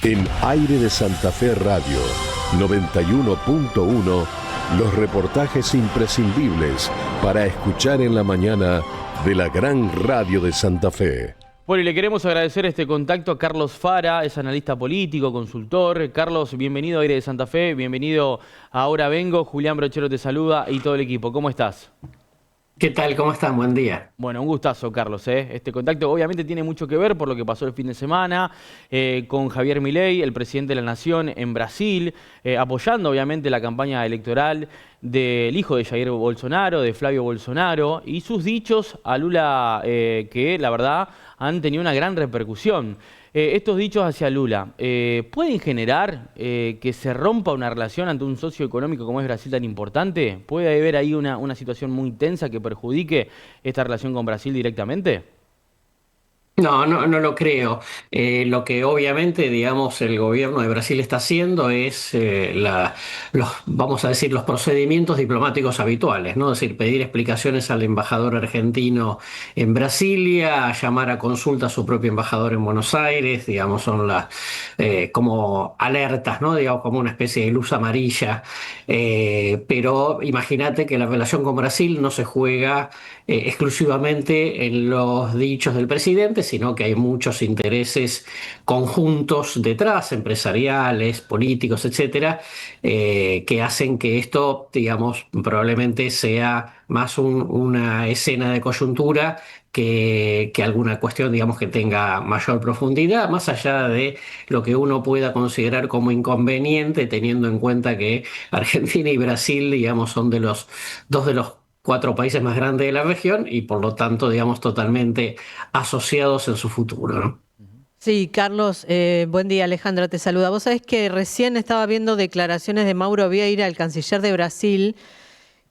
En Aire de Santa Fe Radio 91.1, los reportajes imprescindibles para escuchar en la mañana de la gran radio de Santa Fe. Bueno, y le queremos agradecer este contacto a Carlos Fara, es analista político, consultor. Carlos, bienvenido a Aire de Santa Fe, bienvenido a Ahora Vengo. Julián Brochero te saluda y todo el equipo. ¿Cómo estás? ¿Qué tal? ¿Cómo están? Buen día. Bueno, un gustazo, Carlos. Este contacto obviamente tiene mucho que ver por lo que pasó el fin de semana con Javier Milei, el presidente de la Nación en Brasil, apoyando obviamente la campaña electoral del hijo de Jair Bolsonaro, de Flavio Bolsonaro, y sus dichos a Lula que la verdad han tenido una gran repercusión. Estos dichos hacia Lula, ¿pueden generar que se rompa una relación ante un socio económico como es Brasil tan importante? ¿Puede haber ahí una situación muy tensa que perjudique esta relación con Brasil directamente? No lo creo. Lo que obviamente, digamos, el gobierno de Brasil está haciendo es vamos a decir, los procedimientos diplomáticos habituales, ¿no? Es decir, pedir explicaciones al embajador argentino en Brasilia, llamar a consulta a su propio embajador en Buenos Aires, digamos, son las como alertas, ¿no? Digamos, como una especie de luz amarilla. Pero imagínate que la relación con Brasil no se juega exclusivamente en los dichos del presidente, sino que hay muchos intereses conjuntos detrás, empresariales, políticos, etcétera, que hacen que esto, digamos, probablemente sea más una escena de coyuntura que alguna cuestión, digamos, que tenga mayor profundidad, más allá de lo que uno pueda considerar como inconveniente, teniendo en cuenta que Argentina y Brasil, digamos, son dos de los cuatro países más grandes de la región y por lo tanto, digamos, totalmente asociados en su futuro, ¿no? Sí, Carlos, buen día, Alejandra te saluda. Vos sabés que recién estaba viendo declaraciones de Mauro Vieira, el canciller de Brasil,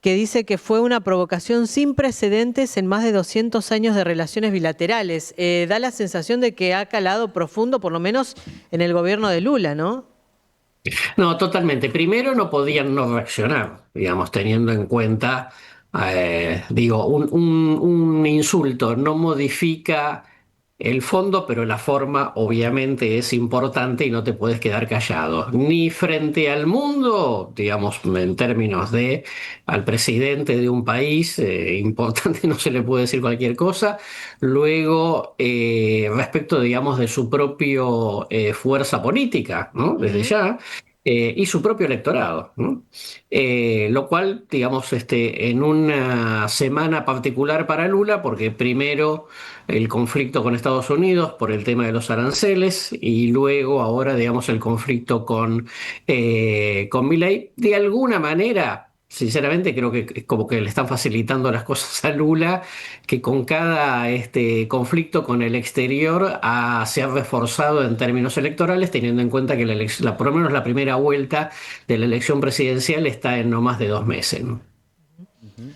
que dice que fue una provocación sin precedentes en más de 200 años de relaciones bilaterales. Da la sensación de que ha calado profundo, por lo menos en el gobierno de Lula, ¿no? No, totalmente. Primero no podían no reaccionar, digamos, teniendo en cuenta, digo, un insulto no modifica el fondo, pero la forma obviamente es importante y no te puedes quedar callado. Ni frente al mundo, digamos, en términos de al presidente de un país importante no se le puede decir cualquier cosa. Luego, respecto, digamos, de su propio fuerza política, ¿no? Desde Ujú. ya. Y su propio electorado, ¿no? Lo cual, digamos, en una semana particular para Lula, porque primero el conflicto con Estados Unidos por el tema de los aranceles y luego ahora, digamos, el conflicto con Milei, de alguna manera. Sinceramente creo que es como que le están facilitando las cosas a Lula, que con cada conflicto con el exterior se ha reforzado en términos electorales, teniendo en cuenta que por lo menos la primera vuelta de la elección presidencial está en no más de 2 meses, ¿no? Ujú.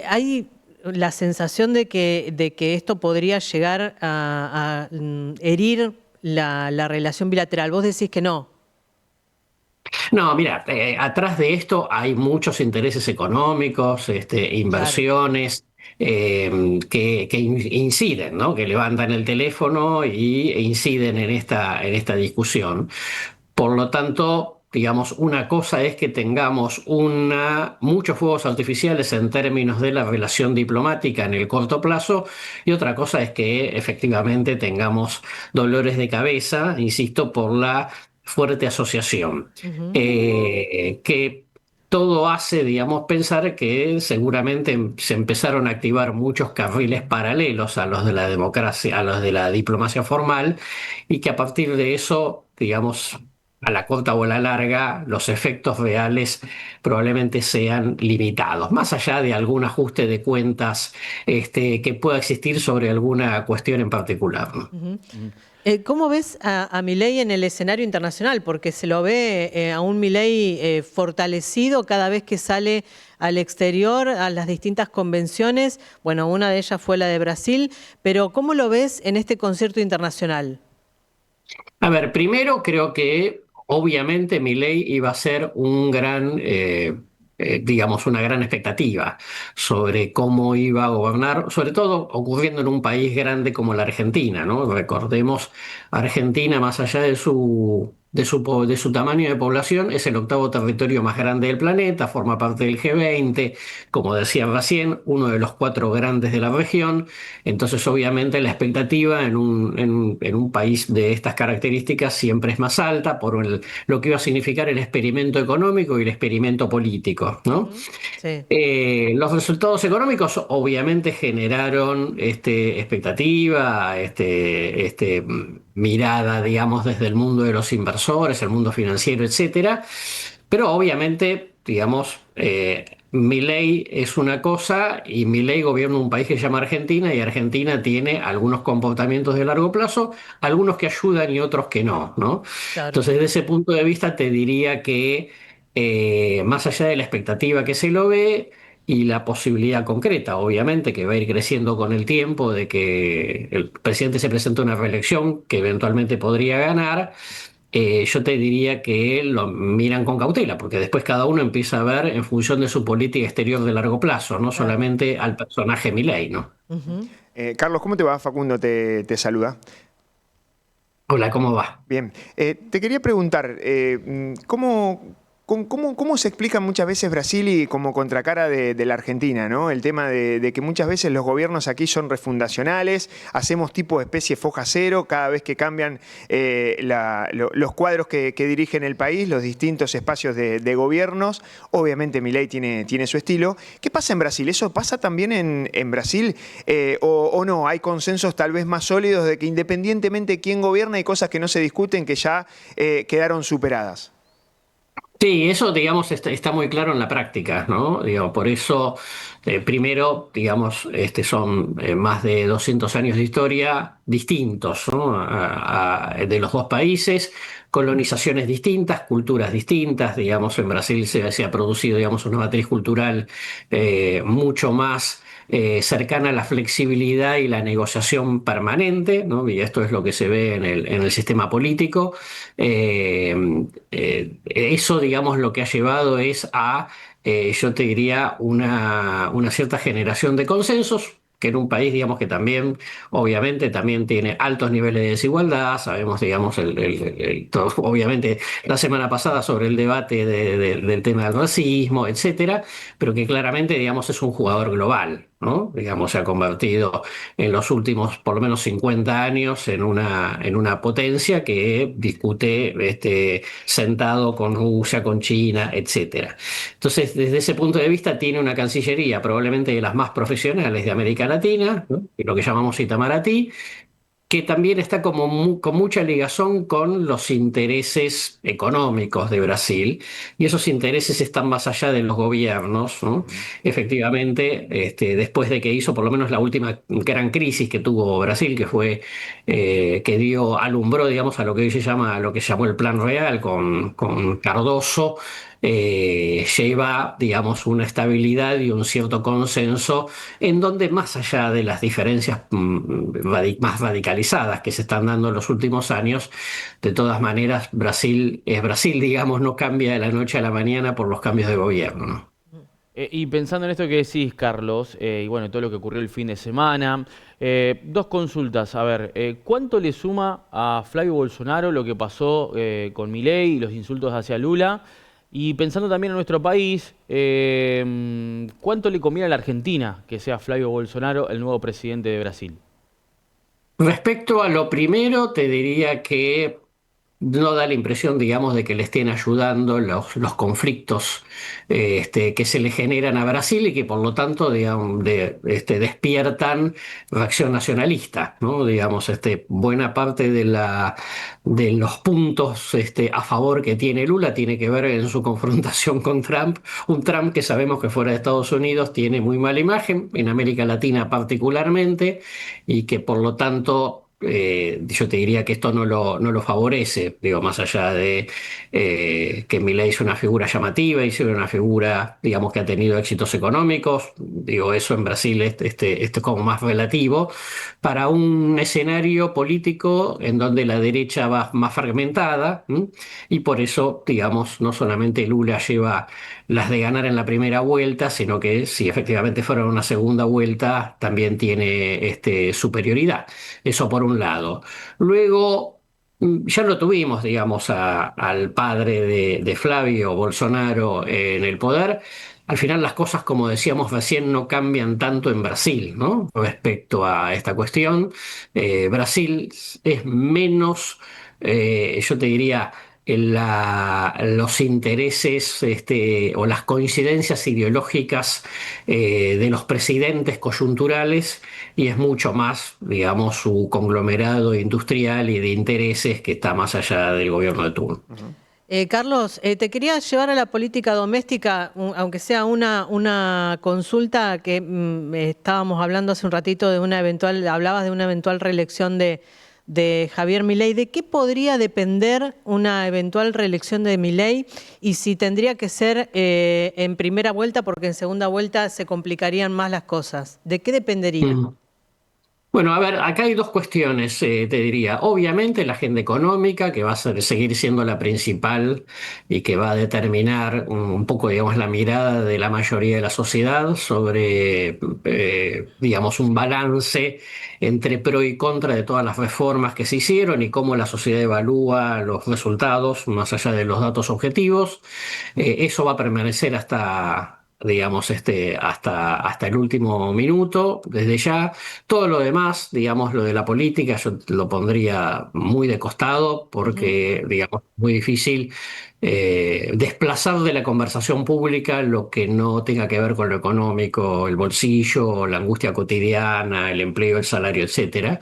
Hay la sensación de que esto podría llegar a herir la relación bilateral. Vos decís que no. No, mira, atrás de esto hay muchos intereses económicos, Claro. inversiones que inciden, ¿no? Que levantan el teléfono e inciden en esta discusión. Por lo tanto, digamos, una cosa es que tengamos muchos fuegos artificiales en términos de la relación diplomática en el corto plazo, y otra cosa es que efectivamente tengamos dolores de cabeza, insisto, por la fuerte asociación, Ujú. que todo hace, digamos, pensar que seguramente se empezaron a activar muchos carriles paralelos a los de la democracia, a los de la diplomacia formal, y que a partir de eso, digamos, a la corta o a la larga, los efectos reales probablemente sean limitados, más allá de algún ajuste de cuentas que pueda existir sobre alguna cuestión en particular, ¿no? Ujú. Ujú. ¿Cómo ves a Milei en el escenario internacional? Porque se lo ve a un Milei fortalecido cada vez que sale al exterior, a las distintas convenciones. Bueno, una de ellas fue la de Brasil, pero ¿cómo lo ves en este concierto internacional? A ver, primero creo que obviamente Milei iba a ser digamos, una gran expectativa sobre cómo iba a gobernar, sobre todo ocurriendo en un país grande como la Argentina, ¿no? Recordemos, Argentina, más allá de su de su tamaño de población, es el octavo territorio más grande del planeta, forma parte del G20, como decía recién, uno de los cuatro grandes de la región. Entonces, obviamente, la expectativa en un país de estas características siempre es más alta por lo que iba a significar el experimento económico y el experimento político, ¿no? Ujú. Sí, Los resultados económicos obviamente generaron expectativa, mirada, digamos, desde el mundo de los inversores, el mundo financiero, etcétera. Pero obviamente, digamos, Milei es una cosa y Milei gobierna un país que se llama Argentina y Argentina tiene algunos comportamientos de largo plazo, algunos que ayudan y otros que no, ¿no? claro. Entonces, desde ese punto de vista, te diría que más allá de la expectativa que se lo ve y la posibilidad concreta, obviamente, que va a ir creciendo con el tiempo de que el presidente se presente a una reelección que eventualmente podría ganar, yo te diría que lo miran con cautela, porque después cada uno empieza a ver en función de su política exterior de largo plazo, no Claro. solamente al personaje Milei, ¿no? Ujú. Carlos, ¿cómo te va? Facundo te saluda. Hola, ¿cómo va? Bien, te quería preguntar, ¿cómo se explica muchas veces Brasil y como contracara de la Argentina, ¿no? El tema de que muchas veces los gobiernos aquí son refundacionales, hacemos tipo de especie foja cero cada vez que cambian los cuadros que dirigen el país, los distintos espacios de gobiernos. Obviamente Milei tiene su estilo. ¿Qué pasa en Brasil? ¿Eso pasa también en Brasil? ¿O no? ¿Hay consensos tal vez más sólidos de que independientemente de quién gobierna hay cosas que no se discuten que ya quedaron superadas? Sí, eso, digamos, está muy claro en la práctica, ¿no? Digo, por eso, primero, digamos, son más de 200 años de historia distintos, ¿no? De los dos países, colonizaciones distintas, culturas distintas, digamos, en Brasil se ha producido, digamos, una matriz cultural mucho más cercana a la flexibilidad y la negociación permanente, ¿no? Y esto es lo que se ve en el sistema político. Eso, digamos, lo que ha llevado es a, yo te diría, una cierta generación de consensos, que en un país, digamos, que también, obviamente, también tiene altos niveles de desigualdad. Sabemos, digamos, obviamente, la semana pasada sobre el debate del tema del racismo, etcétera, pero que claramente, digamos, es un jugador global, ¿no? Digamos, se ha convertido en los últimos, por lo menos 50 años, en una potencia que discute sentado con Rusia, con China, etcétera. Entonces, desde ese punto de vista, tiene una cancillería probablemente de las más profesionales de América Latina, ¿no? Y lo que llamamos Itamaraty, que también está como con mucha ligazón con los intereses económicos de Brasil, y esos intereses están más allá de los gobiernos, ¿no? Efectivamente, después de que hizo por lo menos la última gran crisis que tuvo Brasil, que fue alumbró, digamos, a lo que hoy se llama, a lo que se llamó el Plan Real con Cardoso, lleva, digamos, una estabilidad y un cierto consenso en donde más allá de las diferencias más radicalizadas que se están dando en los últimos años, de todas maneras Brasil es Brasil, digamos, no cambia de la noche a la mañana por los cambios de gobierno, ¿no? Y pensando en esto que decís, Carlos, y bueno, todo lo que ocurrió el fin de semana, dos consultas. A ver, ¿cuánto le suma a Flavio Bolsonaro lo que pasó con Milei y los insultos hacia Lula? Y pensando también en nuestro país, ¿cuánto le conviene a la Argentina que sea Flavio Bolsonaro el nuevo presidente de Brasil? Respecto a lo primero, te diría que no da la impresión, digamos, de que le estén ayudando los conflictos que se le generan a Brasil y que por lo tanto, digamos, despiertan reacción nacionalista, ¿no? Digamos, buena parte de los puntos a favor que tiene Lula tiene que ver en su confrontación con Trump, un Trump que sabemos que fuera de Estados Unidos tiene muy mala imagen, en América Latina particularmente, y que por lo tanto yo te diría que esto no lo favorece, digo, más allá de que Milei es una figura llamativa y es una figura, digamos, que ha tenido éxitos económicos, digo, eso en Brasil es como más relativo, para un escenario político en donde la derecha va más fragmentada, ¿m? Y por eso, digamos, no solamente Lula lleva las de ganar en la primera vuelta, sino que si efectivamente fuera una segunda vuelta, también tiene superioridad. Eso por un lado. Luego, Ya lo tuvimos, digamos, al padre de Flavio Bolsonaro en el poder. Al final las cosas, como decíamos recién, no cambian tanto en Brasil, ¿no? Respecto a esta cuestión. Brasil es menos, yo te diría, los intereses o las coincidencias ideológicas de los presidentes coyunturales y es mucho más, digamos, su conglomerado industrial y de intereses que está más allá del gobierno de turno. Carlos, te quería llevar a la política doméstica, aunque sea una consulta que estábamos hablando hace un ratito de hablabas de una eventual reelección de Javier Milei. ¿De qué podría depender una eventual reelección de Milei y si tendría que ser en primera vuelta, porque en segunda vuelta se complicarían más las cosas? ¿De qué dependería? Bueno, a ver, acá hay dos cuestiones, te diría. Obviamente la agenda económica, que va a seguir siendo la principal y que va a determinar un poco, digamos, la mirada de la mayoría de la sociedad sobre, digamos, un balance entre pro y contra de todas las reformas que se hicieron y cómo la sociedad evalúa los resultados más allá de los datos objetivos. Eso va a permanecer hasta digamos, hasta el último minuto, desde ya. Todo lo demás, digamos, lo de la política, yo lo pondría muy de costado porque, digamos, es muy difícil desplazar de la conversación pública lo que no tenga que ver con lo económico, el bolsillo, la angustia cotidiana, el empleo, el salario, etcétera.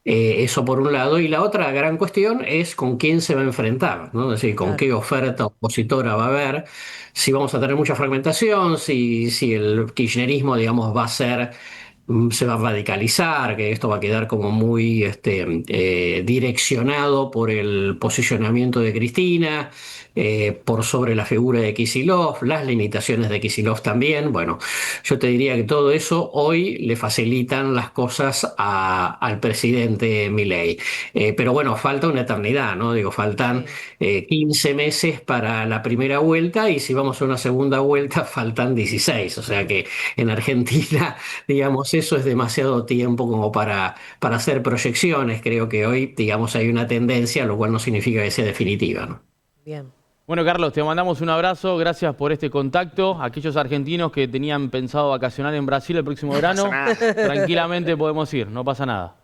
Eso por un lado. Y la otra gran cuestión es con quién se va a enfrentar, ¿no? Es decir, con Claro. qué oferta opositora va a haber, si vamos a tener mucha fragmentación, si el kirchnerismo, digamos, va a ser se va a radicalizar, que esto va a quedar como muy direccionado por el posicionamiento de Cristina, por sobre la figura de Kicillof, las limitaciones de Kicillof también. Bueno, yo te diría que todo eso hoy le facilitan las cosas al presidente Milei. Pero bueno, falta una eternidad, ¿no? Digo, faltan Sí. 15 meses para la primera vuelta y si vamos a una segunda vuelta faltan 16. O sea que en Argentina, digamos, eso es demasiado tiempo como para hacer proyecciones. Creo que hoy, digamos, hay una tendencia, lo cual no significa que sea definitiva, ¿no? Bien. Bueno, Carlos, te mandamos un abrazo, gracias por este contacto. Aquellos argentinos que tenían pensado vacacionar en Brasil el próximo verano, tranquilamente podemos ir, no pasa nada.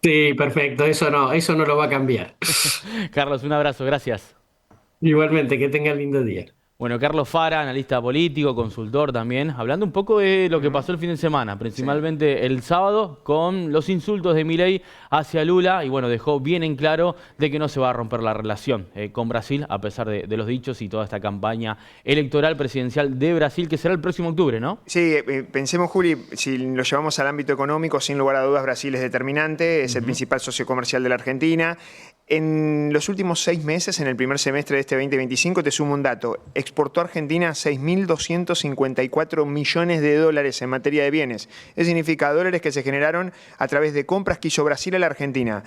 Sí, perfecto, eso no lo va a cambiar. Carlos, un abrazo, gracias. Igualmente, que tengan lindo día. Bueno, Carlos Fara, analista político, consultor también, hablando un poco de lo que pasó el fin de semana, principalmente el sábado, con los insultos de Milei hacia Lula, y bueno, dejó bien en claro de que no se va a romper la relación con Brasil, a pesar de los dichos y toda esta campaña electoral presidencial de Brasil, que será el próximo octubre, ¿no? Sí, pensemos, Juli, si lo llevamos al ámbito económico, sin lugar a dudas, Brasil es determinante, es el principal socio comercial de la Argentina. En los últimos 6 meses, en el primer semestre de este 2025, te sumo un dato. Exportó Argentina 6.254 millones de dólares en materia de bienes. Eso significa dólares que se generaron a través de compras que hizo Brasil a la Argentina.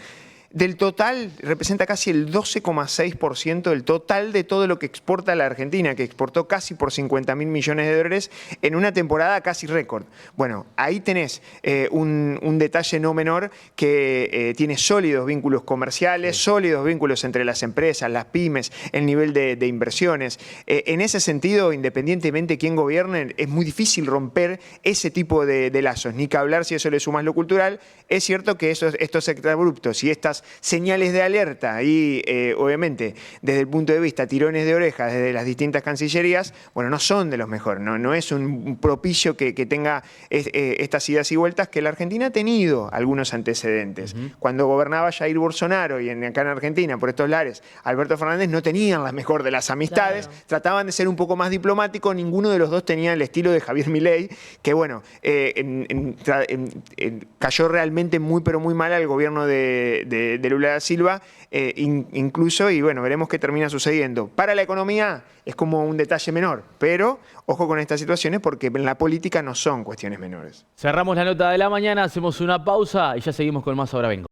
Del total, representa casi el 12,6% del total de todo lo que exporta la Argentina, que exportó casi por 50.000 millones de dólares en una temporada casi récord. Bueno, ahí tenés un detalle no menor que tiene sólidos vínculos comerciales, sólidos vínculos entre las empresas, las pymes, el nivel de inversiones. En ese sentido, independientemente de quién gobierne, es muy difícil romper ese tipo de lazos, ni que hablar si eso le sumas lo cultural. Es cierto que estos extrabruptos y estas señales de alerta y obviamente desde el punto de vista tirones de orejas desde las distintas cancillerías, bueno, no son de los mejores, no es un propicio que tenga estas idas y vueltas, que la Argentina ha tenido algunos antecedentes. Cuando gobernaba Jair Bolsonaro y acá en Argentina, por estos lares, Alberto Fernández, no tenían la mejor de las amistades, claro. Trataban de ser un poco más diplomáticos, ninguno de los dos tenía el estilo de Javier Milei, que bueno, cayó realmente muy pero muy mal al gobierno de Lula da Silva, incluso, y bueno, veremos qué termina sucediendo. Para la economía es como un detalle menor, pero ojo con estas situaciones porque en la política no son cuestiones menores. Cerramos la nota de la mañana, hacemos una pausa y ya seguimos con más Ahora Vengo.